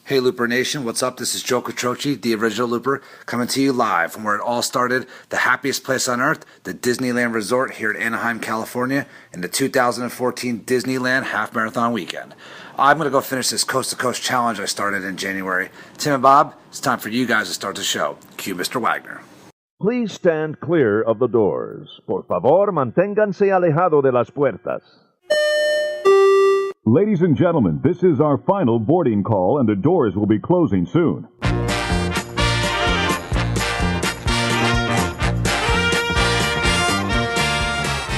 Hey Looper Nation, what's up? This is Joe Quattrochi, the original Looper, coming to you live from where it all started, the happiest place on earth, the Disneyland Resort here in Anaheim, California, in the 2014 Disneyland Half Marathon Weekend. I'm going to go finish this Coast to Coast challenge I started in January. Tim and Bob, it's time for you guys to start the show. Cue Mr. Wagner. Please stand clear of the doors. Por favor, manténganse alejado de las puertas. Ladies and gentlemen, this is our final boarding call, and the doors will be closing soon.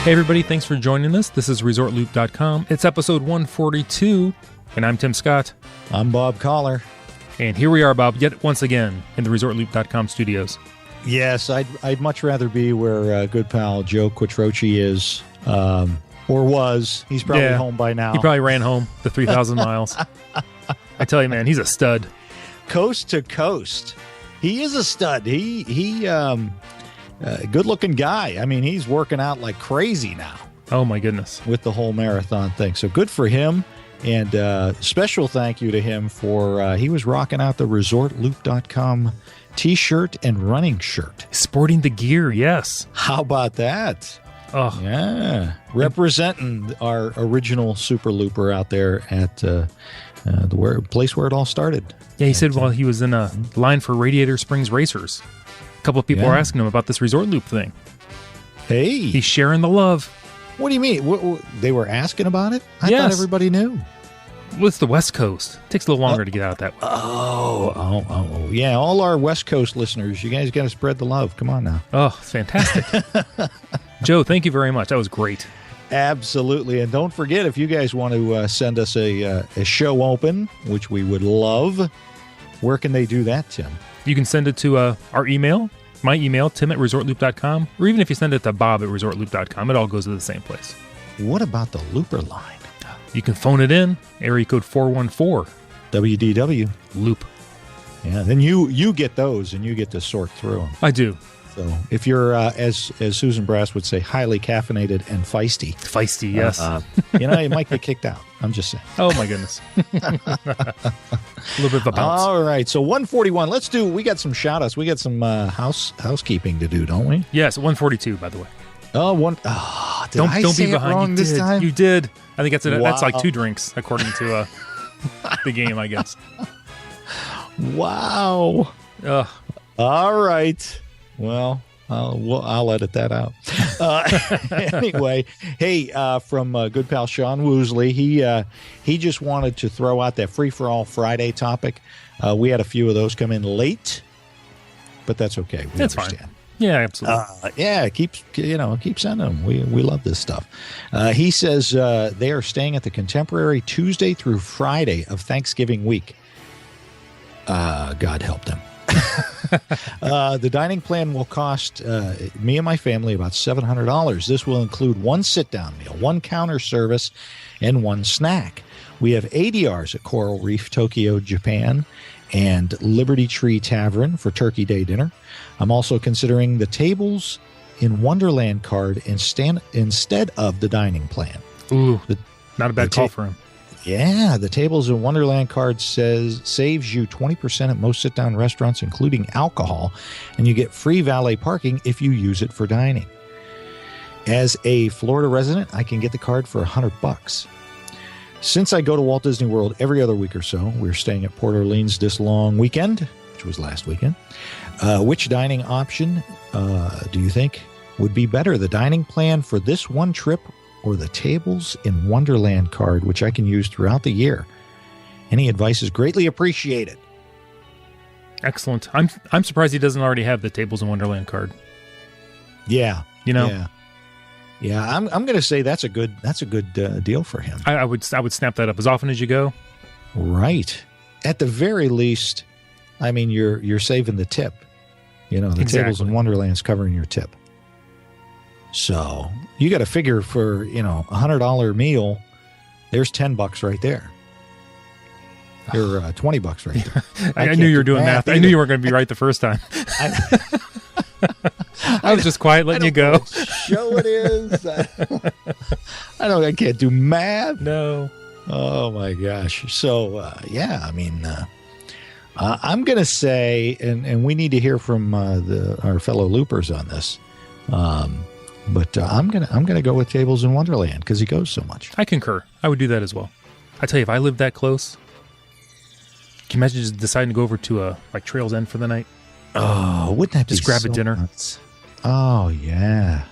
Hey everybody, thanks for joining us. This is ResortLoop.com. It's episode 142, and I'm Tim Scott. I'm Bob Collar. And here we are, Bob, yet once again in the ResortLoop.com studios. Yes, I'd much rather be where good pal Joe Quattrochi is, or was. He's probably home by now. He probably ran home the 3,000 miles. I tell you, man, he's a stud. Coast to coast. He is a stud. He good-looking guy. I mean, he's working out like crazy now. Oh, my goodness. With the whole marathon thing. So good for him. And special thank you to him for, he was rocking out the ResortLoop.com T-shirt and running shirt. Sporting the gear, yes. How about that? Oh. Yeah. Representing our original Super Looper out there at the place where it all started. Yeah, he said while he was in a line for Radiator Springs Racers, a couple of people were asking him about this Resort Loop thing. Hey. He's sharing the love. What do you mean? They were asking about it? I thought everybody knew. Well, it's the West Coast. It takes a little longer to get out that way. Oh. Yeah, all our West Coast listeners, you guys got to spread the love. Come on now. Oh, fantastic. Joe, thank you very much. That was great. Absolutely. And don't forget, if you guys want to send us a show open, which we would love, where can they do that, Tim? You can send it to our email, my email, tim@resortloop.com, or even if you send it to bob@resortloop.com, it all goes to the same place. What about the Looper line? You can phone it in, area code 414. WDW. Loop. Yeah, then you get those, and you get to sort through them. I do. So if you're, as Susan Brass would say, highly caffeinated and feisty. Feisty, yes. You might get kicked out. I'm just saying. Oh, my goodness. A little bit of a bounce. All right, so 141. We got some shout-outs. We got some housekeeping to do, don't we? Yes, 142, by the way. Oh, did I say it wrong this time? You did. I think that's like 2 drinks, according to the game, I guess. Wow. All right. Well, I'll edit that out. Anyway, hey, from good pal Sean Woosley, he just wanted to throw out that free-for-all Friday topic. We had a few of those come in late, but that's okay. That's fine. Yeah, absolutely. Keep sending them. We love this stuff. He says they are staying at the Contemporary Tuesday through Friday of Thanksgiving week. God help them. The dining plan will cost me and my family about $700. This will include 1 sit-down meal, 1 counter service, and 1 snack. We have ADRs at Coral Reef, Tokyo, Japan, and Liberty Tree Tavern for Turkey Day dinner. I'm also considering the Tables in Wonderland card instead of the dining plan. Ooh, not a bad call for him. Yeah, the Tables in Wonderland card saves you 20% at most sit-down restaurants, including alcohol, and you get free valet parking if you use it for dining. As a Florida resident, I can get the card for $100. Since I go to Walt Disney World every other week or so, we're staying at Port Orleans this long weekend, which was last weekend. Which dining option do you think would be better? The dining plan for this one trip or the Tables in Wonderland card, which I can use throughout the year? Any advice is greatly appreciated. Excellent. I'm surprised he doesn't already have the Tables in Wonderland card. Yeah. Yeah. I'm going to say that's a good deal for him. I would snap that up as often as you go. Right. At the very least, I mean, you're saving the tip. The Tables in Wonderland's covering your tip. So you got to figure for, $100 meal, there's $10 right there. Or $20 right there. I knew you were doing math. I knew you weren't going to be right the first time. I was just quiet letting you go. What show it is. I can't do math. No. Oh my gosh. So, I'm going to say, and we need to hear from our fellow loopers on this, but I'm gonna go with Tables in Wonderland because he goes so much. I concur. I would do that as well. I tell you, if I lived that close, can you imagine just deciding to go over to like Trails End for the night? Oh, wouldn't that just be grab so a dinner? Nuts? Oh yeah,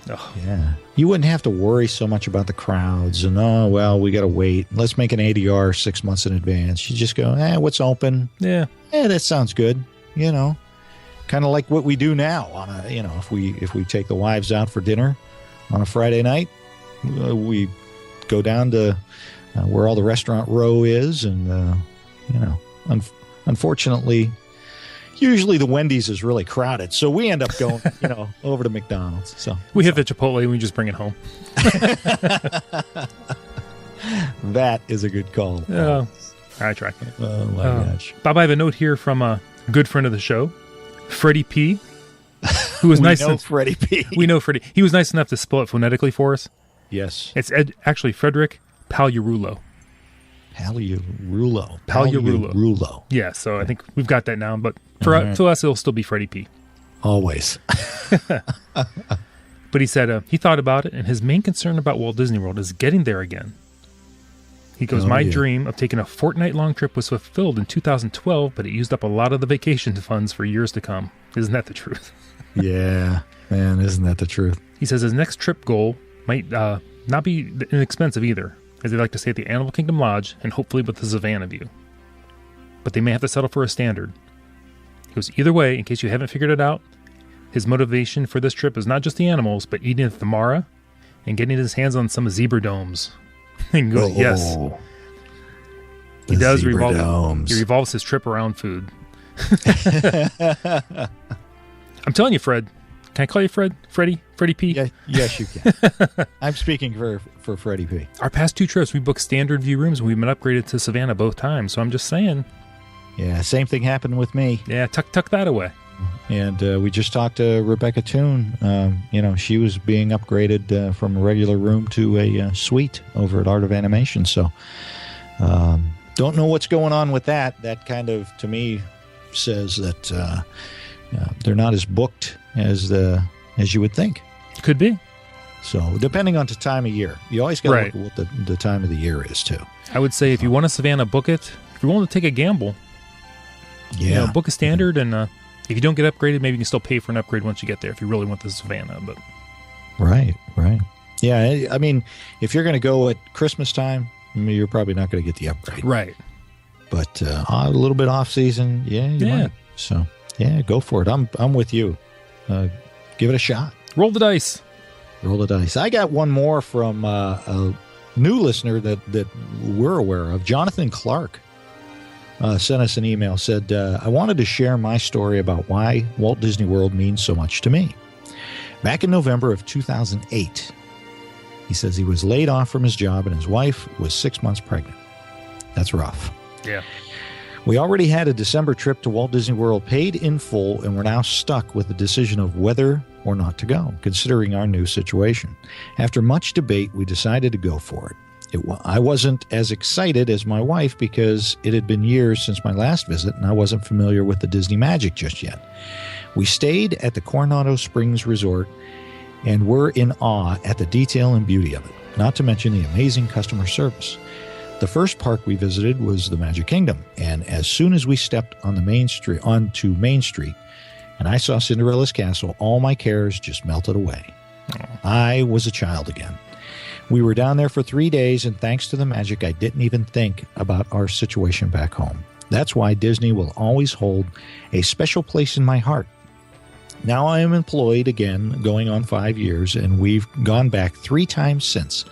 yeah. You wouldn't have to worry so much about the crowds and we got to wait. Let's make an ADR 6 months in advance. You just go, what's open? Yeah, that sounds good. Kind of like what we do now on a, if we take the wives out for dinner on a Friday night, we go down to where all the restaurant row is, and unfortunately, usually the Wendy's is really crowded, so we end up going, over to McDonald's. So we hit the Chipotle and we just bring it home. That is a good call. I try. Oh my gosh, Bob, I have a note here from a good friend of the show, Freddie P, who was nice. Freddie P. We know Freddie. He was nice enough to spell it phonetically for us. Yes, it's actually Frederick Pagliarulo. Pagliarulo. Yeah, so I think we've got that now, but for us, it'll still be Freddie P. Always. But he said he thought about it, and his main concern about Walt Disney World is getting there again. He goes, my dream of taking a fortnight-long trip was fulfilled in 2012, but it used up a lot of the vacation funds for years to come. Isn't that the truth? Yeah, man, isn't that the truth? He says his next trip goal might not be inexpensive either, as they like to stay at the Animal Kingdom Lodge and hopefully with the Savannah view. But they may have to settle for a standard. He goes, either way, in case you haven't figured it out, his motivation for this trip is not just the animals, but eating at the Mara and getting his hands on some zebra domes. And he goes, yes. He does revolve. He revolves his trip around food. I'm telling you, Fred. Can I call you Fred? Freddie P? Yeah, yes, you can. I'm speaking for Freddie P. Our past 2 trips, we booked standard view rooms and we've been upgraded to Savannah both times. So I'm just saying. Yeah, same thing happened with me. Yeah, tuck that away. And we just talked to Rebecca Toon. She was being upgraded from a regular room to a suite over at Art of Animation. So don't know what's going on with that. That kind of, to me, says that they're not as booked as you would think. Could be. So depending on the time of year, you always got to look at what the time of the year is too. I would say if you want a Savannah, book it. If you're willing to take a gamble, book a standard, and if you don't get upgraded, maybe you can still pay for an upgrade once you get there if you really want the Savannah. But right. Yeah, I mean, if you're going to go at Christmas time, you're probably not going to get the upgrade. Right. But a little bit off season, you might. So, go for it. I'm with you. Give it a shot. Roll the dice. I got one more from a new listener that we're aware of. Jonathan Clark sent us an email, said, I wanted to share my story about why Walt Disney World means so much to me. Back in November of 2008, he says he was laid off from his job and his wife was 6 months pregnant. That's rough. Yeah. We already had a December trip to Walt Disney World paid in full, and we're now stuck with the decision of whether or not to go, considering our new situation. After much debate, we decided to go for it. I wasn't as excited as my wife because it had been years since my last visit, and I wasn't familiar with the Disney magic just yet. We stayed at the Coronado Springs Resort, and were in awe at the detail and beauty of it, not to mention the amazing customer service. The first park we visited was the Magic Kingdom, and as soon as we stepped on onto Main Street, and I saw Cinderella's castle, all my cares just melted away. I was a child again. We were down there for 3 days, and thanks to the magic, I didn't even think about our situation back home. That's why Disney will always hold a special place in my heart. Now I am employed again, going on 5 years, and we've gone back 3 times since.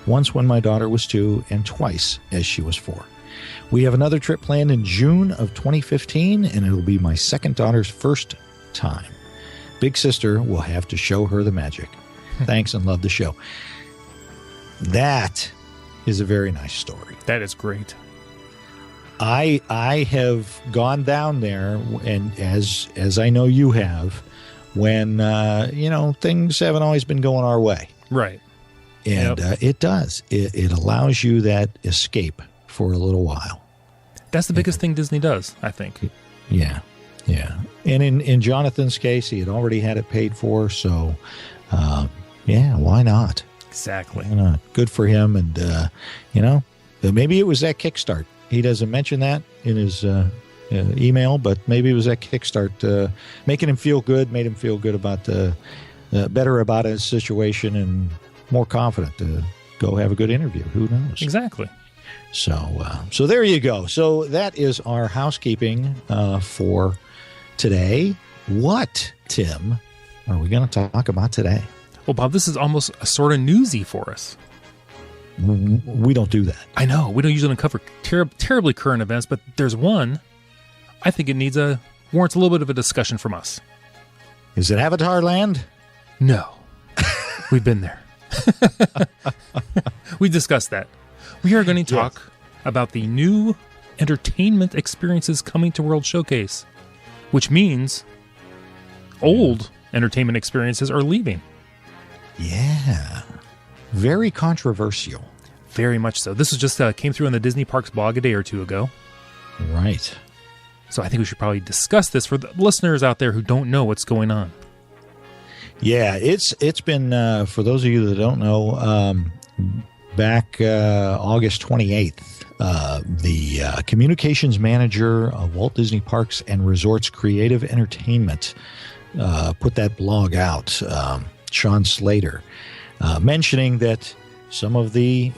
Once when my daughter was 2, and twice as she was 4. We have another trip planned in June of 2015, and it'll be my second daughter's first time. Big sister will have to show her the magic. Thanks and love the show. That is a very nice story. That is great. I have gone down there, and as I know you have, when things haven't always been going our way. Right. And it does. It allows you that escape for a little while. That's the biggest thing Disney does, I think. Yeah. Yeah. And in Jonathan's case, he had already had it paid for. So, yeah, why not? Exactly. Why not? Good for him. And, maybe it was that Kickstart. He doesn't mention that in his email, but maybe it was that Kickstart making him feel good, made him feel good about better about his situation and more confident to go have a good interview. Who knows? Exactly. So there you go. So that is our housekeeping for today. What, Tim, are we going to talk about today? Well, Bob, this is almost a sort of newsy for us. We don't do that. I know. We don't usually cover terribly current events, but there's one. I think it warrants a little bit of a discussion from us. Is it Avatar Land? No. We've been there. We discussed that. We are going to talk about the new entertainment experiences coming to World Showcase, which means old entertainment experiences are leaving. Yeah. Very controversial. Very much so. This was just came through on the Disney Parks blog a day or two ago. Right. So I think we should probably discuss this for the listeners out there who don't know what's going on. Yeah, it's been, for those of you that don't know, back August 28th, the communications manager of Walt Disney Parks and Resorts Creative Entertainment put that blog out, Sean Slater, mentioning that some of the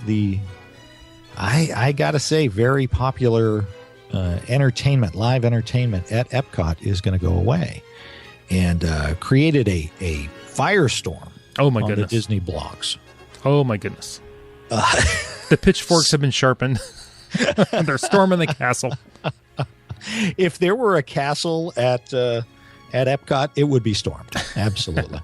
I gotta say, very popular live entertainment at EPCOT is going to go away, and created a firestorm. Oh my on goodness! The Disney blogs. Oh my goodness! The pitchforks have been sharpened. They're storming the castle. If there were a castle at Epcot, it would be stormed. Absolutely.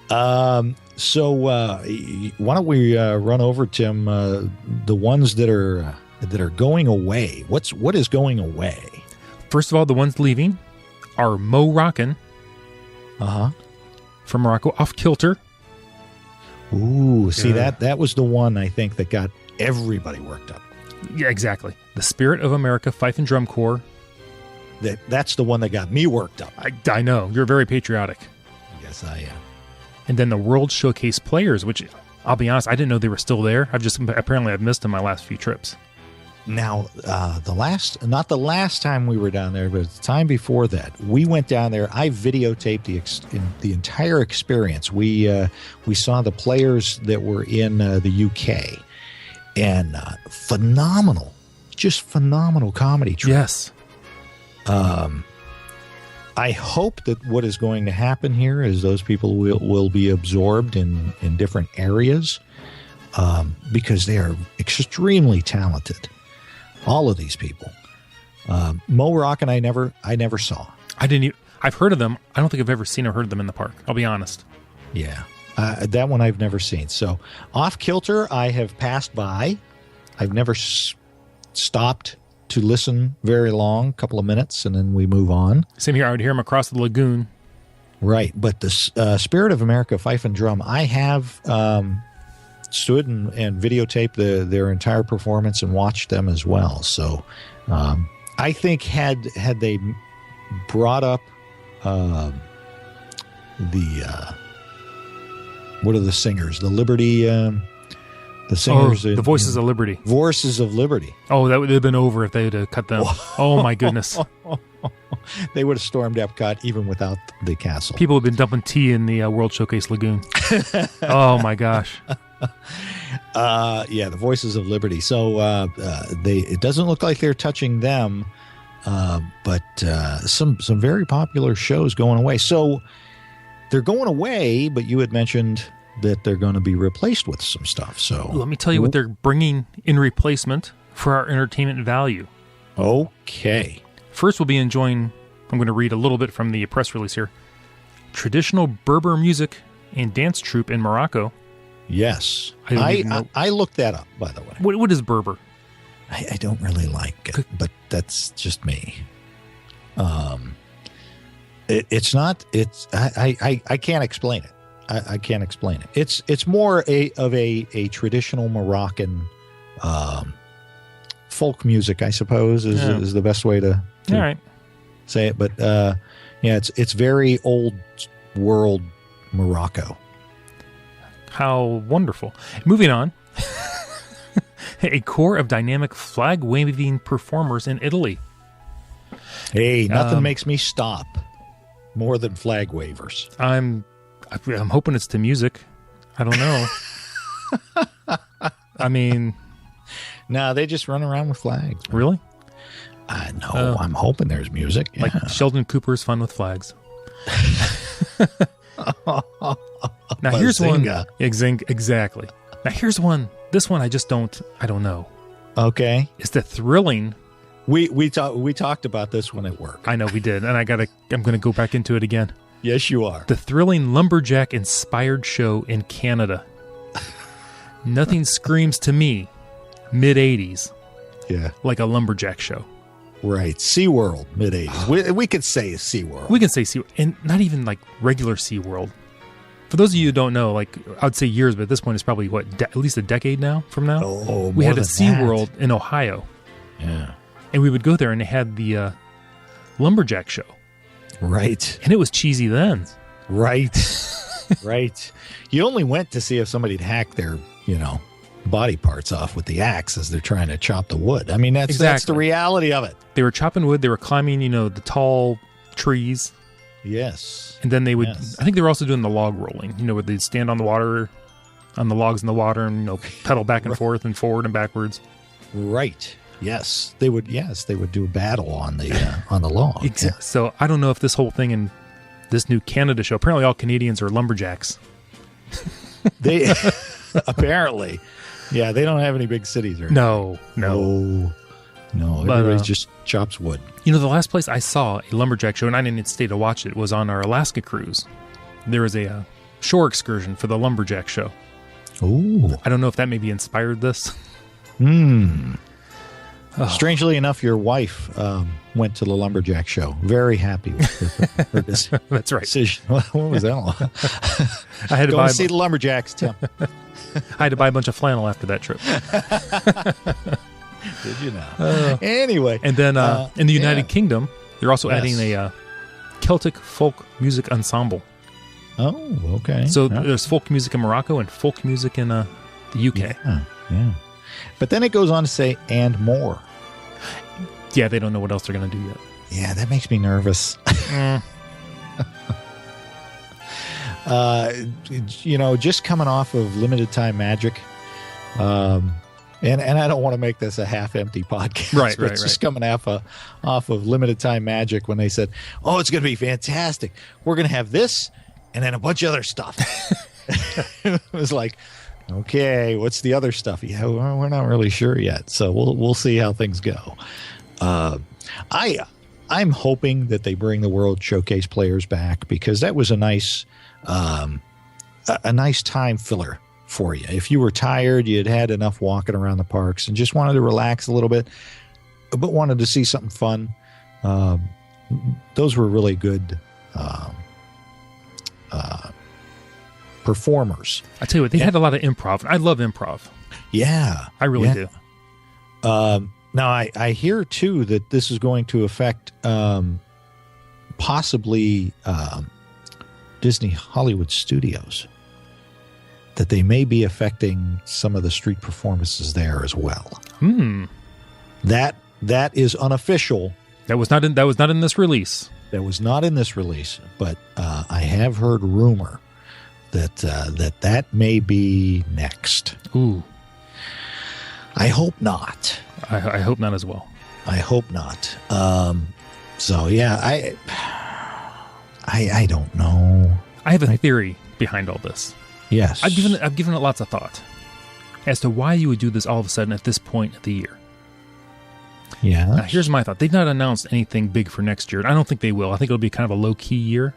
So why don't we run over, Tim, the ones that are going away? What is going away? First of all, the ones leaving are Mo Rockin. From Morocco, Off Kilter. Ooh, see that was the one I think that got everybody worked up. Yeah, exactly. The Spirit of America Fife and Drum Corps. That's the one that got me worked up. I know. You're very patriotic. Yes, I am. And then the World Showcase Players, which I'll be honest, I didn't know they were still there. I've missed them my last few trips. Now, not the last time we were down there, but the time before that, we went down there. I videotaped the entire experience. We saw the players that were in the UK, and phenomenal comedy trip. Yes. I hope that what is going to happen here is those people will be absorbed in different areas, because they are extremely talented. All of these people. Mo Rockin, I never saw. I've heard of them. I don't think I've ever seen or heard of them in the park. I'll be honest. Yeah. That one I've never seen. So Off Kilter, I have passed by. I've never stopped to listen very long, a couple of minutes, and then we move on. Same here. I would hear them across the lagoon. Right. But the Spirit of America Fife and Drum, I have stood and videotaped their entire performance and watched them as well. So I think had they brought up what are the singers? The Liberty, the singers. The Voices of Liberty. Voices of Liberty. Oh, that would have been over if they had cut them. Oh, my goodness. They would have stormed Epcot even without the castle. People have been dumping tea in the World Showcase Lagoon. Oh, my gosh. The Voices of Liberty. So it doesn't look like they're touching them, but some very popular shows going away. So they're going away, but you had mentioned that they're going to be replaced with some stuff. So let me tell you what they're bringing in replacement for our entertainment value. Okay. First, we'll be enjoying, I'm going to read a little bit from the press release here, traditional Berber music and dance troupe in Morocco. Yes. I looked that up, by the way. What is Berber? I don't really like it, but that's just me. It's not, I can't explain it. I can't explain it. It's more of a traditional Moroccan folk music, I suppose, is the best way to All right. say it, but yeah, it's very old world Morocco. How wonderful. Moving on. A corps of dynamic flag-waving performers in Italy. Hey, nothing makes me stop more than flag wavers. I'm hoping it's to music. I don't know. I mean... No, they just run around with flags. Really? No, I'm hoping there's music. Yeah. Like Sheldon Cooper's Fun with Flags. Now here's Bazinga. one. Exactly. Now here's one. This one I don't know. Okay. It's the thrilling. We talked about this one at work. I know we did, and I'm gonna go back into it again. Yes, you are. The thrilling lumberjack inspired show in Canada. Nothing screams to me mid-'80s Yeah. like a lumberjack show. Right. SeaWorld, mid-'80s. We could say SeaWorld. We can say SeaWorld, and not even like regular SeaWorld. For those of you who don't know, like I'd say years, but at this point it's probably at least a decade from now. Oh, we had a more than SeaWorld in Ohio. Yeah. And we would go there and they had the lumberjack show. Right. And it was cheesy then. Right. Right. You only went to see if somebody'd hack their, body parts off with the axe as they're trying to chop the wood. I mean, that's the reality of it. They were chopping wood. They were climbing, the tall trees. Yes. And then they would, Yes. I think they were also doing the log rolling, where they'd stand on the water, on the logs in the water and, pedal back and forth and forward and backwards. Right. Yes. They would do a battle on the log. Exactly. Yeah. So I don't know if this whole thing in this new Canada show, apparently all Canadians are lumberjacks. They apparently, yeah, they don't have any big cities or No. Everybody just chops wood. The last place I saw a lumberjack show, and I didn't stay to watch it, was on our Alaska cruise. There was a shore excursion for the lumberjack show. Ooh. I don't know if that maybe inspired this. Strangely enough, your wife went to the lumberjack show. Very happy with her That's right. decision. What was that? I had to Go buy and see the lumberjacks, Tim. I had to buy a bunch of flannel after that trip. Did you know? Anyway. And then in the United yeah. Kingdom, they're also Yes. adding a Celtic folk music ensemble. Oh, okay. So Yeah. there's folk music in Morocco and folk music in the UK. Yeah. But then it goes on to say, and more. Yeah, they don't know what else they're going to do yet. Yeah, that makes me nervous. Just coming off of limited time magic, and I don't want to make this a half empty podcast, Right, but it's just coming off of limited time magic when they said, "Oh, it's going to be fantastic. We're going to have this, and then a bunch of other stuff." It was like, okay, what's the other stuff? Yeah, we're not really sure yet, so we'll see how things go. I'm hoping that they bring the World Showcase players back because that was a nice time filler for you. If you were tired, you'd had enough walking around the parks and just wanted to relax a little bit, but wanted to see something fun. Those were really good performers. I tell you what, they had a lot of improv. I love improv. Yeah, I really do. Now, I hear, too, that this is going to affect possibly Disney Hollywood Studios, that they may be affecting some of the street performances there as well. That is unofficial. That was not in this release. That was not in this release, but I have heard rumor that may be next. Ooh. I hope not. I hope not as well. I hope not. So yeah, I don't know. I have a theory behind all this. Yes, I've given it lots of thought as to why you would do this all of a sudden at this point of the year. Yeah. Now, here's my thought. They've not announced anything big for next year. I don't think they will. I think it'll be kind of a low-key year.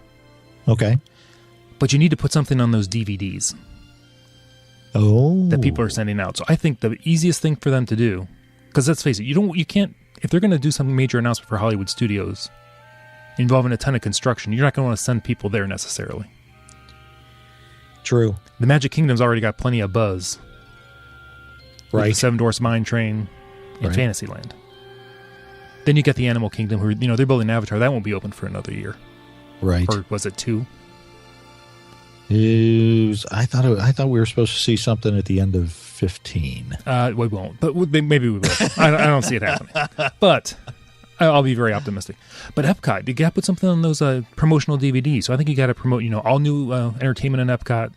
Okay. But you need to put something on those DVDs Oh. that people are sending out. So I think the easiest thing for them to do, because let's face it, you can't, if they're going to do some major announcement for Hollywood Studios involving a ton of construction, you're not going to want to send people there necessarily. True. The Magic Kingdom's already got plenty of buzz. With Right. the Seven Dwarfs Mine Train in Right. Fantasyland. Then you get the Animal Kingdom, who they're building Avatar. That won't be open for another year, Right. or was it 2? I thought we were supposed to see something at the end of 15. We won't, but maybe we will. I don't see it happening, but I'll be very optimistic. But Epcot, you got to put something on those promotional DVDs. So I think you got to promote, all new entertainment in Epcot.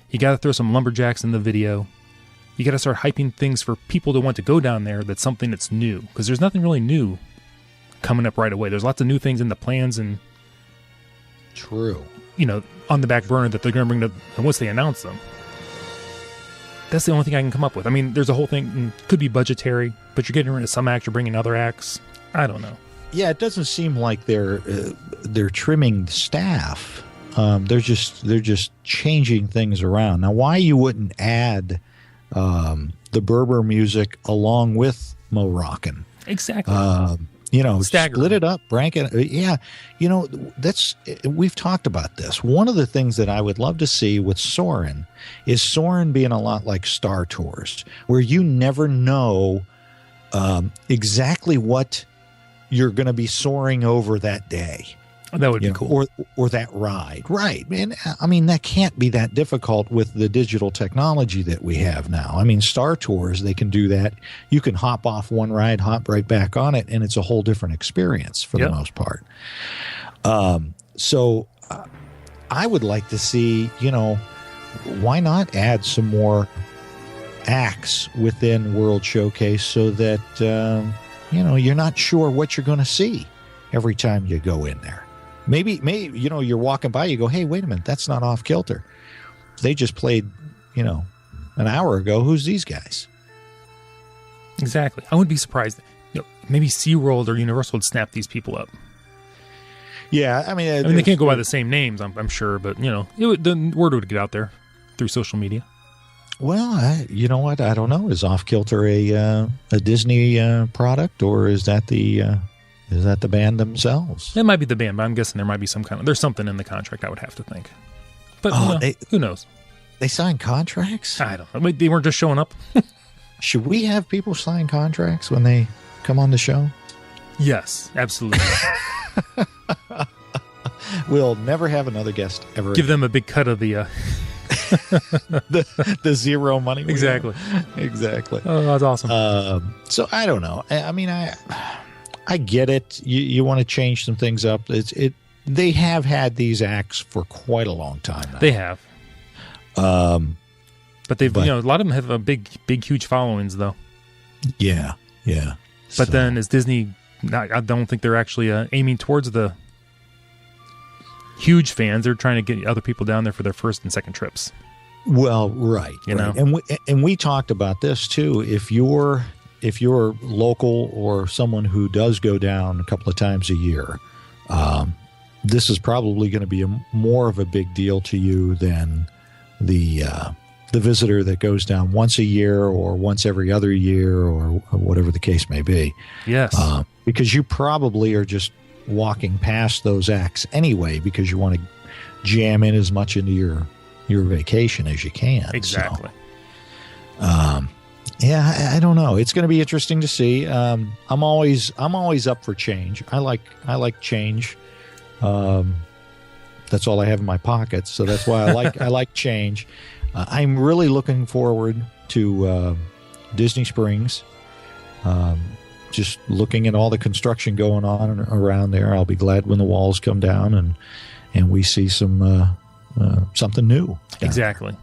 You got to throw some lumberjacks in the video. You got to start hyping things for people to want to go down there. That's something that's new, because there's nothing really new coming up right away. There's lots of new things in the plans and True. On the back burner that they're going to bring to once they announce them. That's the only thing I can come up with. I mean, there's a whole thing, could be budgetary, but you're getting rid of some acts, you're bringing other acts. I don't know. Yeah, it doesn't seem like they're trimming the staff. They're just changing things around. Now, why you wouldn't add the Berber music along with Mo Rockin? Exactly. Staggering. Split it up, bracket. Yeah, we've talked about this. One of the things that I would love to see with Soarin' is Soarin' being a lot like Star Tours, where you never know exactly what you're going to be soaring over that day. That would be cool. Or that ride. Right. And I mean, that can't be that difficult with the digital technology that we have now. I mean, Star Tours, they can do that. You can hop off one ride, hop right back on it, and it's a whole different experience for the most part. So I would like to see, why not add some more acts within World Showcase so that, you're not sure what you're going to see every time you go in there. Maybe you're walking by, you go, hey, wait a minute, that's not Off Kilter. They just played, an hour ago. Who's these guys? Exactly. I wouldn't be surprised. Maybe SeaWorld or Universal would snap these people up. Yeah, I mean they can't go by the same names, I'm sure, but the word would get out there through social media. Well, you know what? I don't know. Is Off Kilter a Disney product, or is that the band themselves? It might be the band, but I'm guessing there might be there's something in the contract, I would have to think. But who knows? They sign contracts? I don't know. They weren't just showing up. Should we have people sign contracts when they come on the show? Yes, absolutely. We'll never have another guest ever. Give them a big cut of the the zero money. Exactly. Oh, that's awesome. So I don't know. I mean, I get it. You want to change some things up. They have had these acts for quite a long time now. They have. But they've, a lot of them have a big, huge followings, though. Yeah. But then is Disney, I don't think they're actually aiming towards the huge fans. They're trying to get other people down there for their first and second trips. Well, right. And we talked about this too. If you're local or someone who does go down a couple of times a year, this is probably going to be more of a big deal to you than the visitor that goes down once a year or once every other year or whatever the case may be. Yes. Because you probably are just walking past those acts anyway because you want to jam in as much into your vacation as you can. Exactly. So, yeah, I don't know. It's going to be interesting to see. I'm always up for change. I like change. That's all I have in my pockets, so that's why I like change. I'm really looking forward to Disney Springs. Just looking at all the construction going on around there. I'll be glad when the walls come down and we see some something new. Exactly.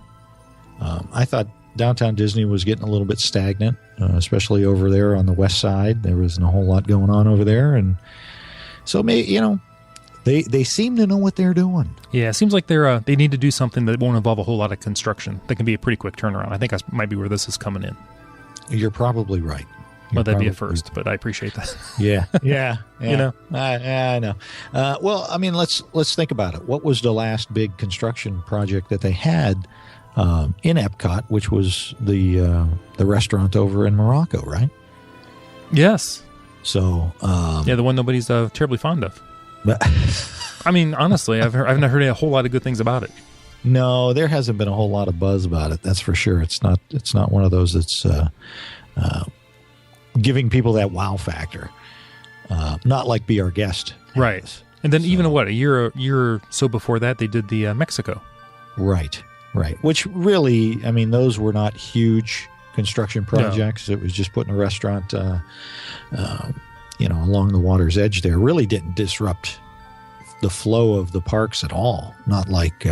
I thought Downtown Disney was getting a little bit stagnant, especially over there on the west side. There wasn't a whole lot going on over there, and so they seem to know what they're doing. Yeah, it seems like they need to do something that won't involve a whole lot of construction. That can be a pretty quick turnaround. I think that might be where this is coming in. You're probably right. Well, that'd be a first, but I appreciate that. Yeah. I know. Well, I mean, let's think about it. What was the last big construction project that they had in Epcot, which was the restaurant over in Morocco, right? Yes. So the one nobody's terribly fond of. I mean, honestly, I've not heard a whole lot of good things about it. No, there hasn't been a whole lot of buzz about it. That's for sure. It's not one of those that's giving people that wow factor. not like Be Our Guest. Right. And then even a year or so before that, they did the Mexico. Right. Which really, I mean, those were not huge construction projects. No. It was just putting a restaurant, along the water's edge there. Really didn't disrupt the flow of the parks at all. Not like,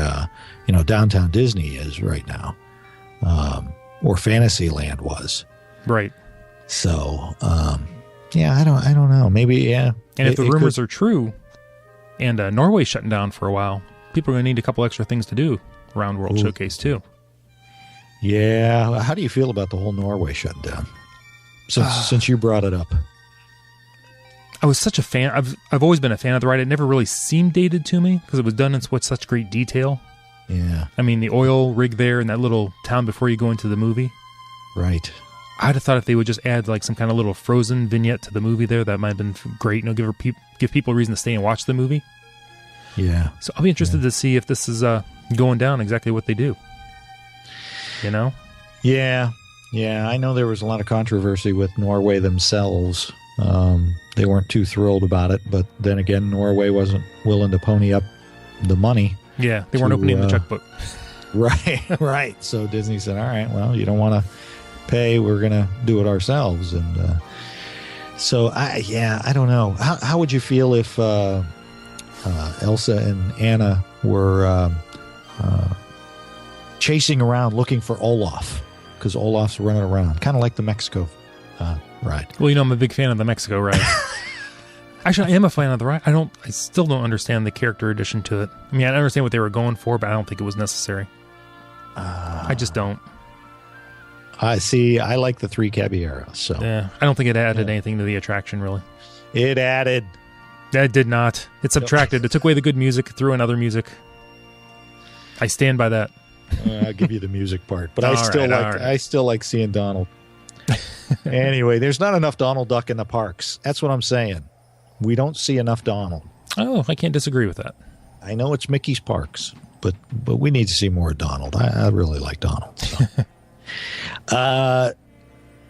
downtown Disney is right now, or Fantasyland was. Right. So, I don't know. Maybe, yeah. And if the rumors are true, and Norway's shutting down for a while, people are going to need a couple extra things to do around World Showcase too. Yeah. How do you feel about the whole Norway shutting down? Since you brought it up. I was such a fan. I've always been a fan of the ride. It never really seemed dated to me because it was done in such great detail. Yeah. I mean, the oil rig there in that little town before you go into the movie. Right. I'd have thought if they would just add like some kind of little Frozen vignette to the movie there, that might have been great. Give people a reason to stay and watch the movie. Yeah. So I'll be interested to see if this is going down exactly what they do. Yeah. I know there was a lot of controversy with Norway themselves. They weren't too thrilled about it, but then again, Norway wasn't willing to pony up the money. Yeah, they weren't opening the checkbook. Right. So Disney said, all right, well, you don't want to pay, we're going to do it ourselves. And I don't know. How would you feel if Elsa and Anna were chasing around looking for Olaf? Because Olaf's running around, kind of like the Mexico ride. Well, I'm a big fan of the Mexico ride. Actually, I am a fan of the ride. I still don't understand the character addition to it. I mean, I understand what they were going for, but I don't think it was necessary. I just don't. I see. I like the Three Caballeros. So yeah, I don't think it added anything to the attraction, really. It added. It did not. It subtracted. It took away the good music, threw in other music. I stand by that. I'll give you the music part, but I still like seeing Donald. Anyway, there's not enough Donald Duck in the parks. That's what I'm saying. We don't see enough Donald. Oh, I can't disagree with that. I know it's Mickey's parks, but we need to see more Donald. I really like Donald. So.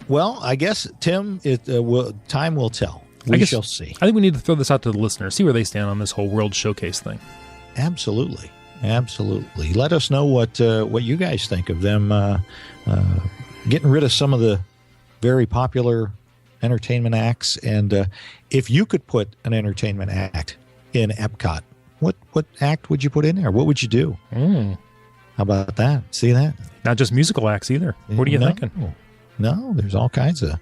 Well, I guess, Tim, time will tell. We shall see. I think we need to throw this out to the listeners, see where they stand on this whole World Showcase thing. Absolutely. Let us know what you guys think of them getting rid of some of the very popular entertainment acts. And if you could put an entertainment act in Epcot, what act would you put in there? What would you do? How about that? See that? Not just musical acts either. What are you thinking? No, there's all kinds of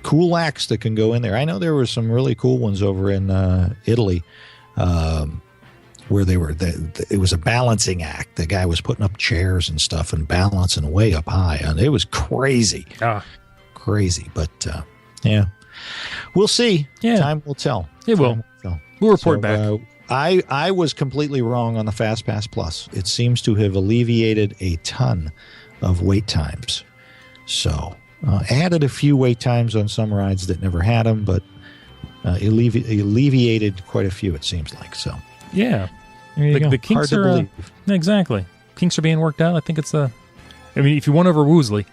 cool acts that can go in there. I know there were some really cool ones over in Italy where it was a balancing act. The guy was putting up chairs and stuff and balancing way up high. And it was crazy. Crazy. But, yeah. We'll see. Yeah. Time will tell. It will. We'll report back. I was completely wrong on the FastPass Plus. It seems to have alleviated a ton of wait times. So, added a few wait times on some rides that never had them, but alleviated quite a few, it seems like. So, yeah. The kinks hard to believe. Exactly. Kinks are being worked out. I think it's if you won over Woosley,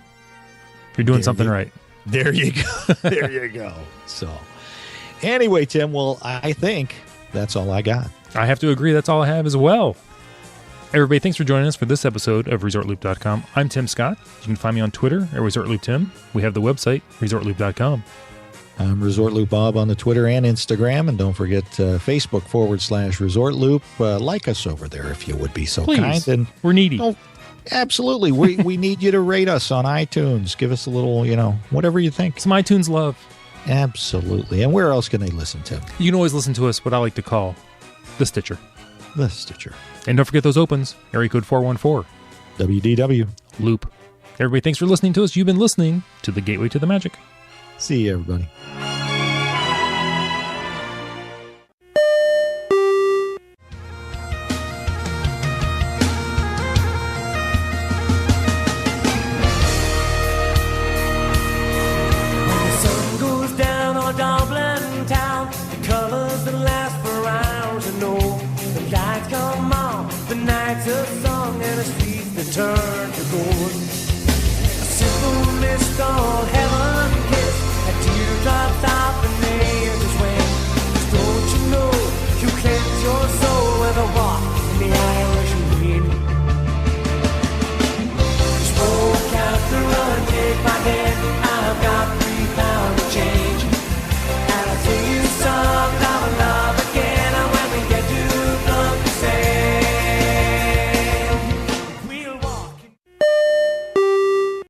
you're doing something right. There you go. There you go. So, anyway, Tim, well, I think that's all I got. I have to agree. That's all I have as well. Everybody, thanks for joining us for this episode of ResortLoop.com. I'm Tim Scott. You can find me on Twitter at ResortLoopTim. We have the website, ResortLoop.com. I'm Resort Loop Bob on the Twitter and Instagram. And don't forget Facebook.com/Resort Loop. Like us over there if you would be so kind. And we're needy. Oh, absolutely. We need you to rate us on iTunes. Give us a little, whatever you think. Some iTunes love. Absolutely. And where else can they listen to? You can always listen to us, what I like to call the Stitcher. The Stitcher. And don't forget those opens. Area code 414. WDW. Loop. Everybody, thanks for listening to us. You've been listening to The Gateway to the Magic. See you, everybody. Turn to gold. A simple mist on heaven kiss, a teardrop stop and